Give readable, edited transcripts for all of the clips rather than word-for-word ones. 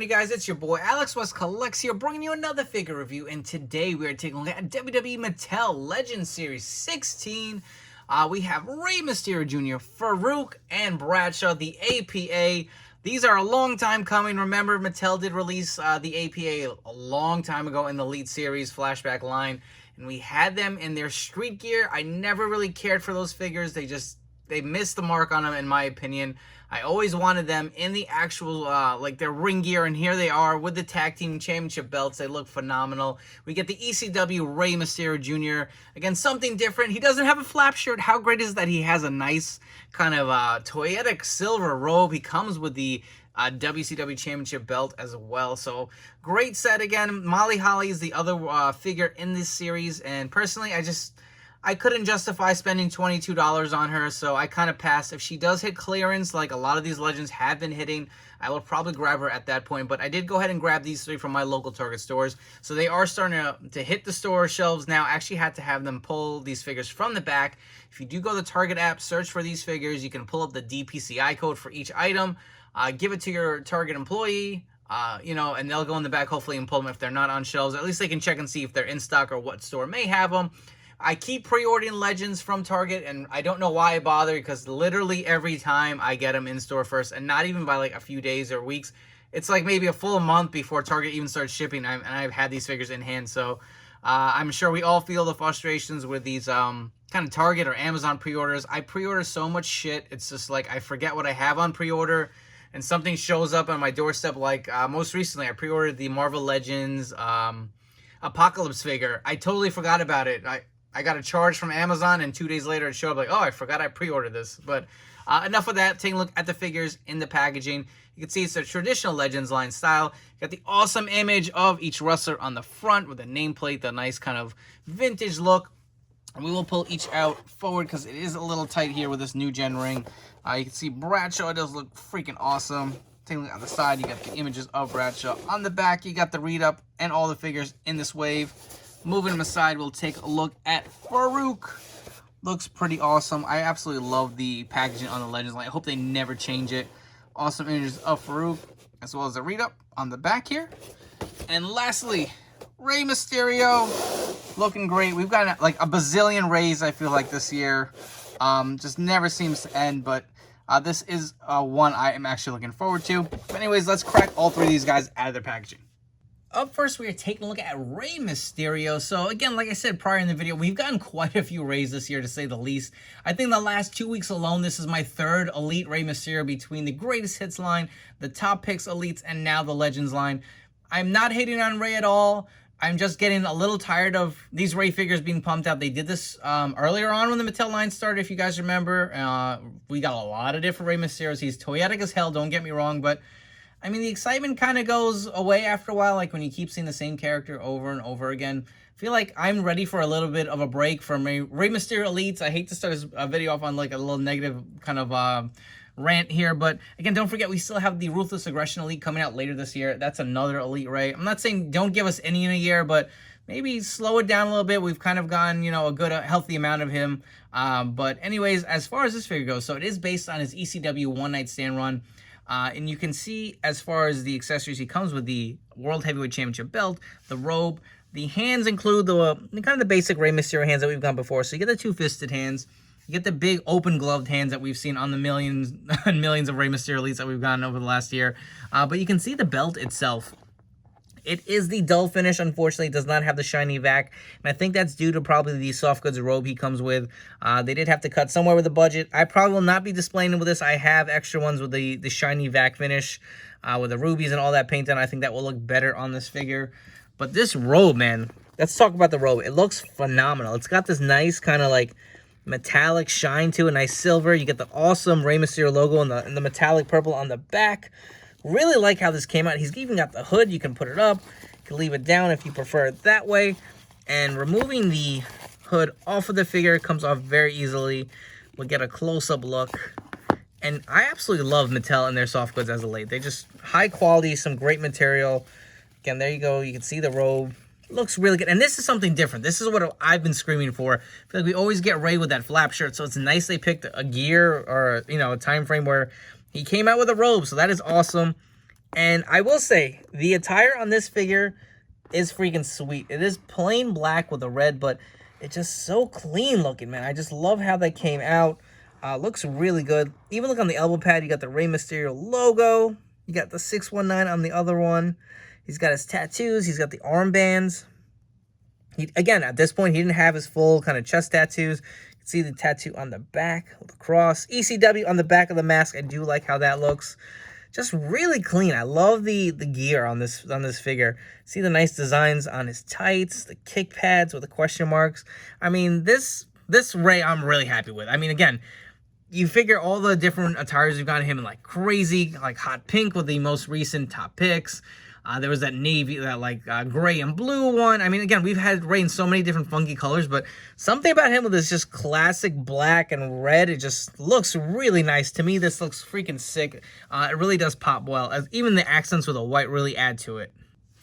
on, you guys? It's your boy Alex West Collects here, bringing you another figure review. And today we are taking a look at WWE Mattel Legends Series 16. We have Rey Mysterio Jr., Farooq, and Bradshaw, the APA. These are a long time coming. Remember, Mattel did release the APA a long time ago in the Elite Series flashback line, and we had them in their street gear. I never really cared for those figures. They missed the mark on them, in my opinion. I always wanted them in the actual, like their ring gear, and here they are with the Tag Team Championship belts. They look phenomenal. We get the ECW Rey Mysterio Jr. Again, something different. He doesn't have a flap shirt. How great is that he has a nice kind of toyetic silver robe. He comes with the WCW Championship belt as well. So, great set again. Molly Holly is the other figure in this series, and personally, I couldn't justify spending $22 on her, so I kind of passed. If she does hit clearance, like a lot of these Legends have been hitting, I will probably grab her at that point. But I did go ahead and grab these three from my local Target stores. So they are starting to hit the store shelves now. I actually had to have them pull these figures from the back. If you do go to the Target app, search for these figures, you can pull up the DPCI code for each item, give it to your Target employee, and they'll go in the back hopefully and pull them if they're not on shelves. At least they can check and see if they're in stock or what store may have them. I keep pre-ordering Legends from Target, and I don't know why I bother, because literally every time I get them in store first, and not even by like a few days or weeks. It's like maybe a full month before Target even starts shipping, and I've had these figures in hand. So I'm sure we all feel the frustrations with these kind of Target or Amazon pre-orders. I pre-order so much shit. It's just like I forget what I have on pre-order, and something shows up on my doorstep. Like most recently, I pre-ordered the Marvel Legends Apocalypse figure. I totally forgot about it. I got a charge from Amazon, and 2 days later it showed up like, oh, I forgot I pre-ordered this. But enough of that. Taking a look at the figures in the packaging. You can see it's a traditional Legends line style. You got the awesome image of each wrestler on the front with a nameplate, the nice kind of vintage look. And we will pull each out forward because it is a little tight here with this new gen ring. You can see Bradshaw does look freaking awesome. Taking a look on the side, you got the images of Bradshaw. On the back, you got the read-up and all the figures in this wave. Moving them aside, we'll take a look at Farooq. Looks pretty awesome. I absolutely love the packaging on the Legends line. I hope they never change it. Awesome images of Farooq, as well as the read-up on the back here. And lastly, Rey Mysterio. Looking great. We've got like a bazillion Reys, I feel like, this year. Just never seems to end, but this is one I am actually looking forward to. But anyways, let's crack all three of these guys out of their packaging. Up first, we are taking a look at Rey Mysterio. So again, like I said prior in the video, we've gotten quite a few Reys this year, to say the least. I think the last 2 weeks alone, this is my third Elite Rey Mysterio between the Greatest Hits line, the Top Picks Elites, and now the Legends line. I'm not hating on Rey at all. I'm just getting a little tired of these Rey figures being pumped out. They did this earlier on when the Mattel line started, if you guys remember. We got a lot of different Rey Mysterios. He's toyetic as hell, don't get me wrong, but I mean, the excitement kind of goes away after a while, like when you keep seeing the same character over and over again. I feel like I'm ready for a little bit of a break from Rey Mysterio Elites. I hate to start this video off on like a little negative kind of rant here, but again, don't forget we still have the Ruthless Aggression Elite coming out later this year. That's another Elite Rey. I'm not saying don't give us any in a year, but maybe slow it down a little bit. We've kind of gotten, a good, healthy amount of him. But anyways, as far as this figure goes, so it is based on his ECW One Night Stand run. And you can see, as far as the accessories, he comes with the World Heavyweight Championship belt, the robe. The hands include the kind of the basic Rey Mysterio hands that we've got before. So you get the two-fisted hands. You get the big open-gloved hands that we've seen on the millions and millions of Rey Mysterio Elites that we've gotten over the last year. But you can see the belt itself. It is the dull finish, unfortunately. It does not have the shiny vac. And I think that's due to probably the soft goods robe he comes with. They did have to cut somewhere with the budget. I probably will not be displaying it with this. I have extra ones with the shiny vac finish, with the rubies and all that paint on. I think that will look better on this figure. But this robe, man, let's talk about the robe. It looks phenomenal. It's got this nice kind of like metallic shine to it, nice silver. You get the awesome Rey Mysterio logo and the metallic purple on the back. Really like how this came out. He's even got the hood. You can put it up. You can leave it down if you prefer it that way. And removing the hood off of the figure comes off very easily. We'll get a close-up look. And I absolutely love Mattel and their soft goods as of late. They just high quality, some great material. Again, there you go. You can see the robe. Looks really good. And this is something different. This is what I've been screaming for. I feel like we always get Rey with that flap shirt. So it's nice they picked a gear or, a time frame where he came out with a robe, so that is awesome. And I will say, the attire on this figure is freaking sweet. It is plain black with a red, but it's just so clean looking, man. I just love how that came out. Looks really good. Even look on the elbow pad, you got the Rey Mysterio logo. You got the 619 on the other one. He's got his tattoos. He's got the armbands. Again, at this point, he didn't have his full kind of chest tattoos. You can see the tattoo on the back with the cross. ECW on the back of the mask. I do like how that looks. Just really clean. I love the gear on this figure. See the nice designs on his tights, the kick pads with the question marks. I mean, this Rey I'm really happy with. I mean, again, you figure all the different attires you've got him in, like crazy, like hot pink with the most recent top picks. There was that navy, that like gray and blue one. I mean, again, we've had Rey in so many different funky colors, but something about him with this just classic black and red, it just looks really nice. To me, this looks freaking sick. It really does pop well, as even the accents with the white really add to it.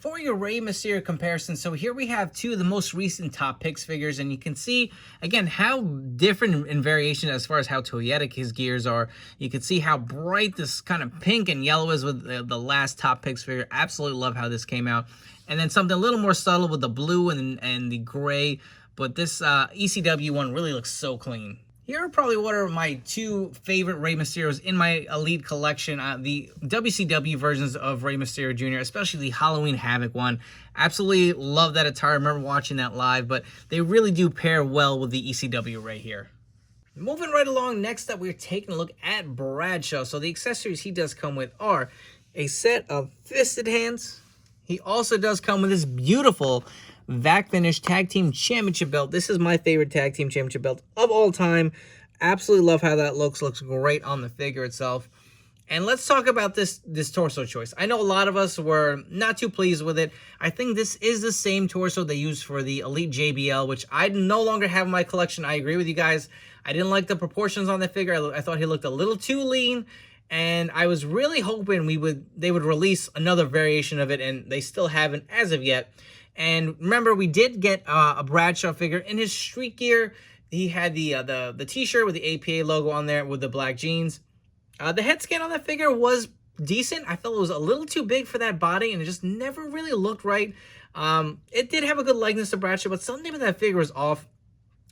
For your Rey Mysterio comparison, so here we have two of the most recent top picks figures, and you can see, again, how different in variation as far as how toyetic his gears are. You can see how bright this kind of pink and yellow is with the last top picks figure. Absolutely love how this came out. And then something a little more subtle with the blue and the gray, but this ECW one really looks so clean. Here are probably one of my two favorite Rey Mysterios in my Elite collection. The WCW versions of Rey Mysterio Jr., especially the Halloween Havoc one. Absolutely love that attire. I remember watching that live, but they really do pair well with the ECW Rey here. Moving right along, next up we're taking a look at Bradshaw. So the accessories he does come with are a set of fisted hands. He also does come with this beautiful VAC Finish Tag Team Championship belt. This is my favorite Tag Team Championship belt of all time. Absolutely love how that looks. Looks great on the figure itself. And let's talk about this torso choice. I know a lot of us were not too pleased with it. I think this is the same torso they used for the Elite JBL, which I no longer have in my collection. I agree with you guys. I didn't like the proportions on the figure. I thought he looked a little too lean. And I was really hoping they would release another variation of it, and they still haven't as of yet. And remember, we did get a Bradshaw figure in his street gear. He had the t-shirt with the APA logo on there with the black jeans. The head scan on that figure was decent. I felt it was a little too big for that body, and it just never really looked right. It did have a good likeness to Bradshaw, but something with that figure was off.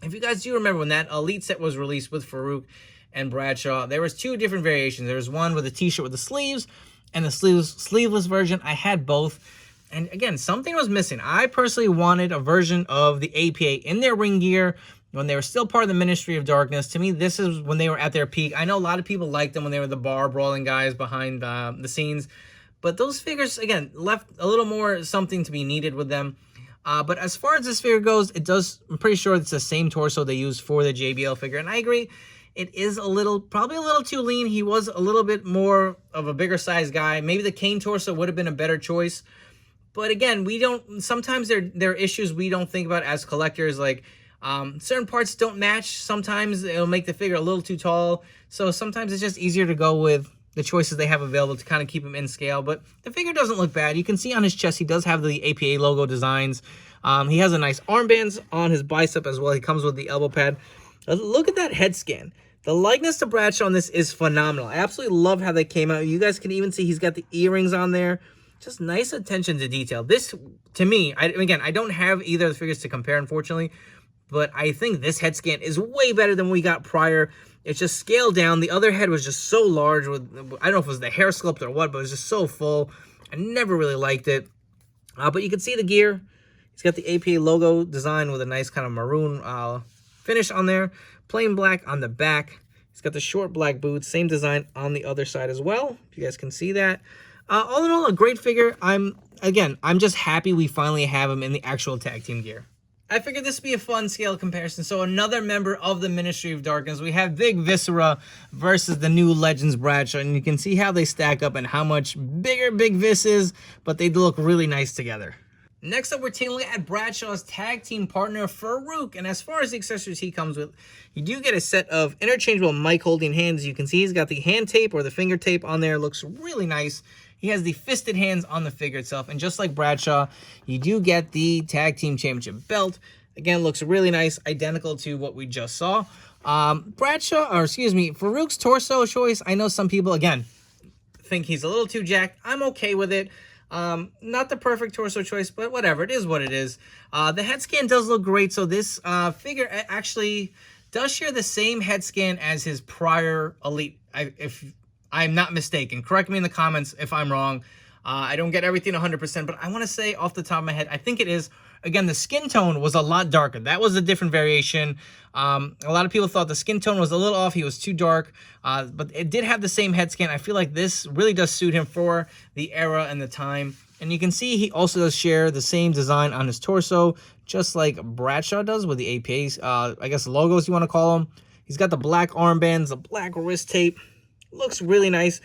If you guys do remember when that Elite set was released with Farooq and Bradshaw, there was two different variations. There was one with a t-shirt with the sleeves and the sleeveless version. I had both. And again, something was missing. I personally wanted a version of the APA in their ring gear when they were still part of the Ministry of Darkness. To me, this is when they were at their peak. I know a lot of people liked them when they were the bar brawling guys behind the scenes. But those figures, again, left a little more something to be needed with them. But as far as this figure goes, I'm pretty sure it's the same torso they used for the JBL figure. And I agree, it is probably a little too lean. He was a little bit more of a bigger size guy. Maybe the Kane torso would have been a better choice. But again, sometimes there are issues we don't think about as collectors, like certain parts don't match. Sometimes it'll make the figure a little too tall. So sometimes it's just easier to go with the choices they have available to kind of keep him in scale. But the figure doesn't look bad. You can see on his chest, he does have the APA logo designs. He has a nice armbands on his bicep as well. He comes with the elbow pad. Look at that head scan. The likeness to Bradshaw on this is phenomenal. I absolutely love how they came out. You guys can even see he's got the earrings on there. Just nice attention to detail. This, to me, again, I don't have either of the figures to compare, unfortunately, but I think this head scan is way better than we got prior. It's just scaled down. The other head was just so large. I don't know if it was the hair sculpt or what, but it was just so full. I never really liked it. But you can see the gear. He's got the APA logo design with a nice kind of maroon finish on there. Plain black on the back. He's got the short black boots. Same design on the other side as well. If you guys can see that. All in all, a great figure. I'm just happy we finally have him in the actual tag team gear. I figured this would be a fun scale comparison. So another member of the Ministry of Darkness. We have Big Viscera versus the new Legends Bradshaw. And you can see how they stack up and how much bigger Big Vis is. But they look really nice together. Next up, we're taking a look at Bradshaw's tag team partner, Farooq. And as far as the accessories he comes with, you do get a set of interchangeable mic holding hands. You can see he's got the hand tape or the finger tape on there. Looks really nice. He has the fisted hands on the figure itself. And just like Bradshaw, you do get the Tag Team Championship belt. Again, looks really nice, identical to what we just saw. Farooq's torso choice, I know some people, again, think he's a little too jacked. I'm okay with it. Not the perfect torso choice, but whatever. It is what it is. The head scan does look great. So this figure actually does share the same head scan as his prior Elite. If I'm not mistaken, correct me in the comments if I'm wrong. I don't get everything 100%, but I want to say off the top of my head, I think it is. Again, the skin tone was a lot darker. That was a different variation. A lot of people thought the skin tone was a little off. He was too dark, but it did have the same head scan. I feel like this really does suit him for the era and the time. And you can see he also does share the same design on his torso, just like Bradshaw does with the APAs, I guess logos you want to call them. He's got the black armbands, the black wrist tape. Looks really nice.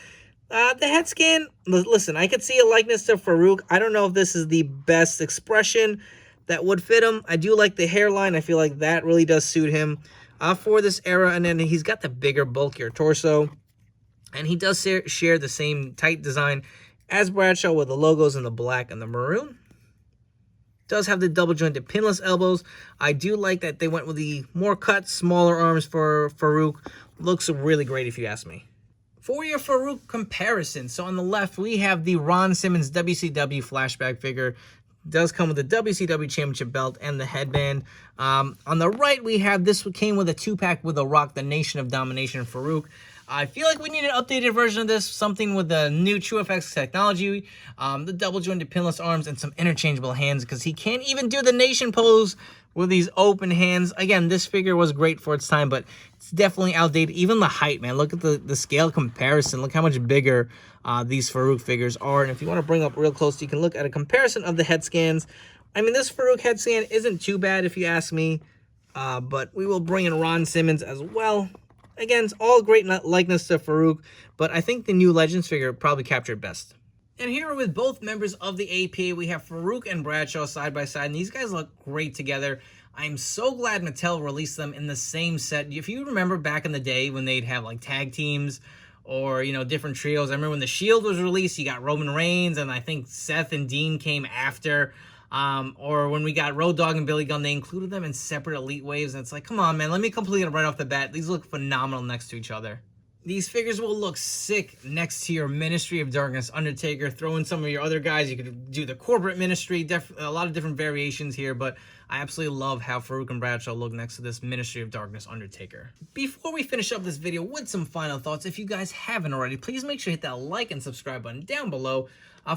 The head scan, listen, I could see a likeness to Farooq. I don't know if this is the best expression that would fit him. I do like the hairline. I feel like that really does suit him for this era. And then he's got the bigger, bulkier torso. And he does share the same tight design as Bradshaw with the logos in the black and the maroon. Does have the double jointed pinless elbows. I do like that they went with the more cut, smaller arms for Farooq. Looks really great if you ask me. For your Farooq comparison, so on the left, we have the Ron Simmons WCW flashback figure. Does come with the WCW Championship belt and the headband. On the right, we have this came with a 2-pack with The Rock, the Nation of Domination, Farooq. I feel like we need an updated version of this, something with the new TrueFX technology, the double jointed pinless arms, and some interchangeable hands, because he can't even do the Nation pose with these open hands. Again, this figure was great for its time, but it's definitely outdated. Even the height, man. Look at the scale comparison. Look how much bigger these Farooq figures are. And if you want to bring up real close, you can look at a comparison of the head scans. I mean, this Farooq head scan isn't too bad if you ask me, but we will bring in Ron Simmons as well. Again, it's all great likeness to Farooq, but I think the new Legends figure probably captured best. And here with both members of the APA, we have Farooq and Bradshaw side by side, and these guys look great together. I'm so glad Mattel released them in the same set. If you remember back in the day when they'd have like tag teams or, you know, different trios. I remember when the Shield was released, you got Roman Reigns, and I think Seth and Dean came after. Or when we got Road Dogg and Billy Gunn, they included them in separate Elite waves. And it's like, come on, man, let me complete it right off the bat. These look phenomenal next to each other. These figures will look sick next to your Ministry of Darkness Undertaker. Throw in some of your other guys. You could do the corporate ministry. A lot of different variations here, but I absolutely love how Farooq and Bradshaw look next to this Ministry of Darkness Undertaker. Before we finish up this video with some final thoughts, if you guys haven't already, please make sure to hit that like and subscribe button down below.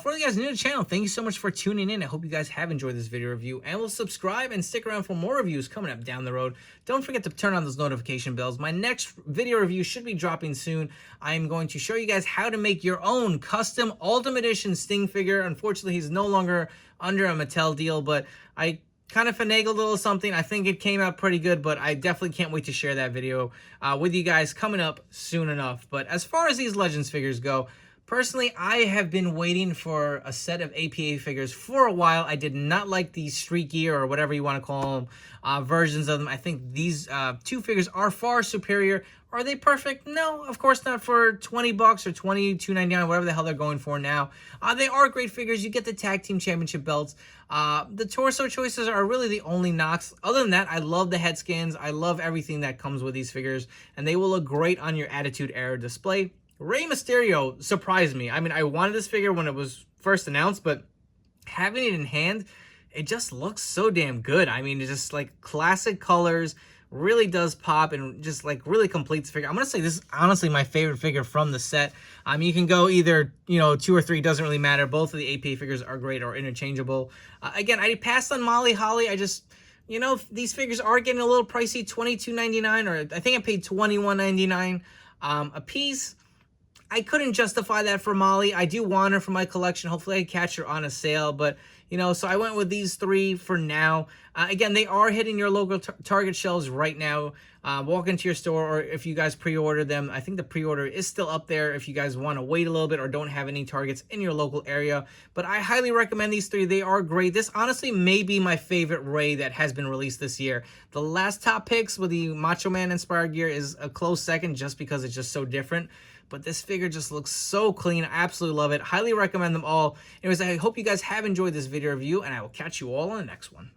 For you guys new to the channel, thank you so much for tuning in. I hope you guys have enjoyed this video review, and will subscribe and stick around for more reviews coming up down the road. Don't forget to turn on those notification bells. My next video review should be dropping soon. I am going to show you guys how to make your own custom Ultimate Edition Sting figure. Unfortunately, he's no longer under a Mattel deal, but I kind of finagled a little something. I think it came out pretty good, but I definitely can't wait to share that video with you guys coming up soon enough. But as far as these Legends figures go, personally, I have been waiting for a set of APA figures for a while. I did not like the Street Gear, or whatever you want to call them, versions of them. I think these two figures are far superior. Are they perfect? No, of course not for 20 bucks or $22.99, whatever the hell they're going for now. They are great figures. You get the Tag Team Championship belts. The torso choices are really the only knocks. Other than that, I love the head scans. I love everything that comes with these figures, and they will look great on your Attitude Era display. Rey Mysterio surprised me. I mean, I wanted this figure when it was first announced, but having it in hand, it just looks so damn good. I mean, it's just like classic colors, really does pop, and just like really completes the figure. I'm going to say this is honestly my favorite figure from the set. You can go either, you know, 2 or 3, doesn't really matter. Both of the APA figures are great or interchangeable. Again, I passed on Molly Holly. I just, you know, these figures are getting a little pricey, $22.99, or I think I paid $21.99 a piece. I couldn't justify that for Molly. I do want her for my collection. Hopefully I catch her on a sale, but, you know, so I went with these 3 for now. Again, they are hitting your local Target shelves right now. Walk into your store, or if you guys pre-order them, I think the pre-order is still up there if you guys want to wait a little bit or don't have any Targets in your local area. But I highly recommend these 3. They are great. This honestly may be my favorite Rey that has been released this year. The last top picks with the Macho Man inspired gear is a close second, just because it's just so different. But this figure just looks so clean. I absolutely love it. Highly recommend them all. Anyways, I hope you guys have enjoyed this video review, and I will catch you all on the next one.